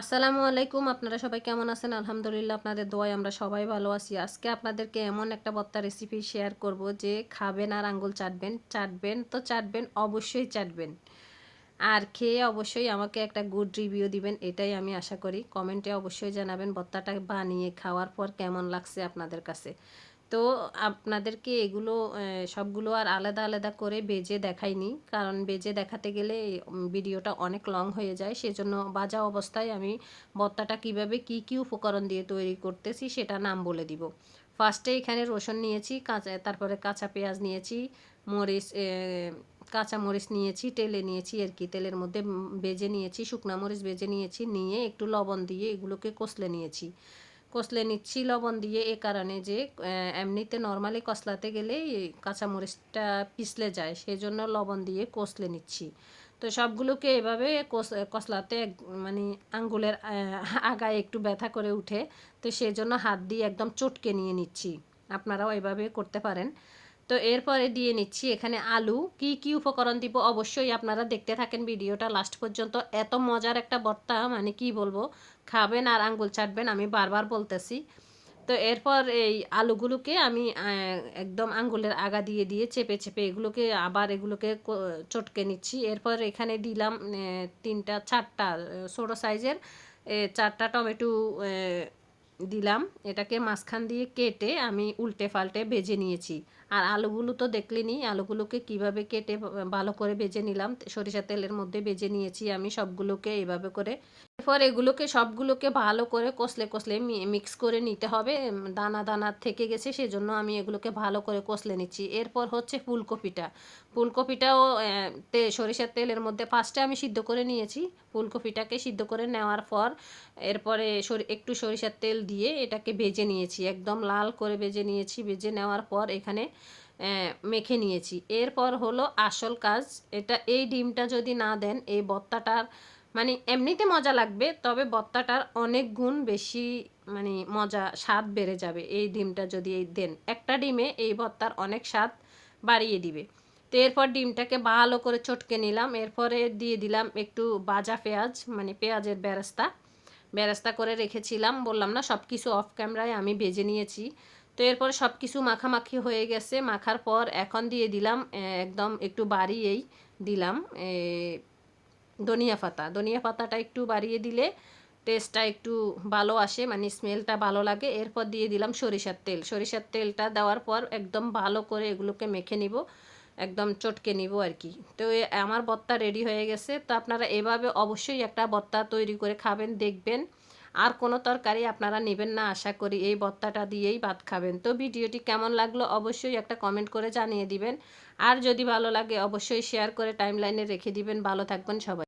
আসসালামু আলাইকুম। আপনারা সবাই কেমন আছেন? আলহামদুলিল্লাহ আপনাদের দোয়ায় আমরা সবাই ভালো আছি। আজকে আপনাদেরকে এমন একটা ভর্তা রেসিপি শেয়ার করব যে খাবেন আর আঙ্গুল চাটবেন। চাটবেন তো চাটবেন, অবশ্যই চাটবেন। আর খেয়ে অবশ্যই আমাকে একটা গুড রিভিউ দিবেন, এটাই আমি আশা করি। কমেন্টে অবশ্যই জানাবেন ভর্তাটা বানিয়ে খাওয়ার পর কেমন লাগছে আপনাদের কাছে। তো আপনাদেরকে এগুলো সবগুলো আর আলাদা আলাদা করে বেজে দেখাইনি, কারণ বেজে দেখাতে গেলে ভিডিওটা অনেক লং হয়ে যায়। সেজন্য ভাজা অবস্থায় আমি ভর্তাটা কিভাবে কি কি উপকরণ দিয়ে তৈরি করতেছি সেটা নাম বলে দিব। ফার্স্টে এখানে রসুন নিয়েছি, তারপরে কাঁচা পেঁয়াজ নিয়েছি, মরিচ, কাঁচা মরিচ নিয়েছি, টেলে নিয়েছি আর কি, তেলের মধ্যে ভেজে নিয়েছি, শুকনা মরিচ ভেজে নিয়েছি, নিয়ে একটু লবণ দিয়ে এগুলোকে কষলে নিয়েছি। কষলে নিচ্ছি লবণ দিয়ে এ কারণে যে এমনিতে নর্মালি কষলাতে গেলে কাঁচামরিচটা পিছলে যায়, সেজন্য লবণ দিয়ে কষলে নিচ্ছি। তো সবগুলোকে এভাবে কষলাতে মানে আঙ্গুলের আগায় একটু ব্যথা করে উঠে, তো সেজন্য হাত দিয়ে একদম চটকে নিয়ে নিচ্ছি। আপনারাও এভাবে করতে পারেন। তো এরপরে দিয়ে নিচ্ছি এখানে আলু। কি কি উপকরণ দিব অবশ্যই আপনারা দেখতে থাকেন ভিডিওটা লাস্ট পর্যন্ত। এত মজার একটা ভর্তা, মানে কি বলবো, খাবেন আর আঙ্গুল চাটবেন, আমি বারবার বলতেছি। তো এরপর এই আলুগুলোকে আমি একদম আঙ্গুলের আগা দিয়ে দিয়ে চেপে চেপে এগুলোকে আবার এগুলোকে চটকে নিচ্ছি। এরপর এখানে দিলাম তিনটা চারটা ছোটো সাইজের চারটা টমেটো দিলাম। এটাকে মাঝখান দিয়ে কেটে আমি উল্টে পাল্টে ভেজে নিয়েছি। আর আলুগুলো তো দেখলেনই, আলুগুলোকে কিভাবে কেটে ভালো করে ভেজে নিলাম, সরিষার তেলের মধ্যে ভেজে নিয়েছি আমি সবগুলোকে এভাবে করে। এরপর এগুলোকে সবগুলোকে ভালো করে কষলে কষলে মিক্স করে নিতে হবে। দানা দানা থেকে গেছে, সেজন্য আমি এগুলোকে ভালো করে কষলে নিচ্ছি। এরপর হচ্ছে ফুলকপিটা। ফুলকপিটাও সরিষার তেলের মধ্যে ফার্স্টে আমি সিদ্ধ করে নিয়েছি। ফুলকপিটাকে সিদ্ধ করে নেওয়ার পর এরপরে একটু সরিষার তেল দিয়ে এটাকে ভেজে নিয়েছি, একদম লাল করে ভেজে নিয়েছি। ভেজে নেওয়ার পর এখানে মেখে নিয়েছি। এরপর হলো আসল কাজ, এটা এই ডিমটা যদি না দেন এই ভর্তাটার, মানে এমনিতে মজা লাগবে, তবে ভর্তাটার অনেক গুণ বেশি, মানে মজা স্বাদ বেড়ে যাবে এই ডিমটা যদি দেন। একটা ডিমে এই ভর্তার অনেক স্বাদ বাড়িয়ে দিবে। তো এরপর ডিমটাকে ভালো করে চটকে নিলাম। এরপরে দিয়ে দিলাম একটু ভাজা পেঁয়াজ, মানে পেঁয়াজের বেরেস্তা বেরেস্তা করে রেখেছিলাম, বললাম না সব কিছু অফ ক্যামেরায় আমি ভেজে নিয়েছি। তো এরপর সব কিছু মাখামাখি হয়ে গেছে। মাখার পর এখন দিয়ে দিলাম একদম একটু বাড়িয়েই দিলাম ধনিয়া পাতাটা একটু বাড়িয়ে দিলে টেস্টটা একটু ভালো আসে, মানে স্মেলটা ভালো লাগে। এরপর দিয়ে দিলাম সরিষার তেলটা দেওয়ার পর একদম ভালো করে এগুলোকে মেখে নিব, একদম চটকে নিব আর কি। তো আমার ভর্তা রেডি হয়ে গেছে। তো আপনারা এভাবে অবশ্যই একটা ভর্তা তৈরি করে খাবেন, দেখবেন আর কোনো তরকারি আপনারা নেবেন না, আশা করি এই ভর্তাটা দিয়েই ভাত খাবেন। তো ভিডিওটি কেমন লাগলো অবশ্যই একটা কমেন্ট করে জানিয়ে দিবেন। আর যদি ভালো লাগে অবশ্যই শেয়ার করে টাইমলাইনে রেখে দিবেন। ভালো থাকবেন সবাই।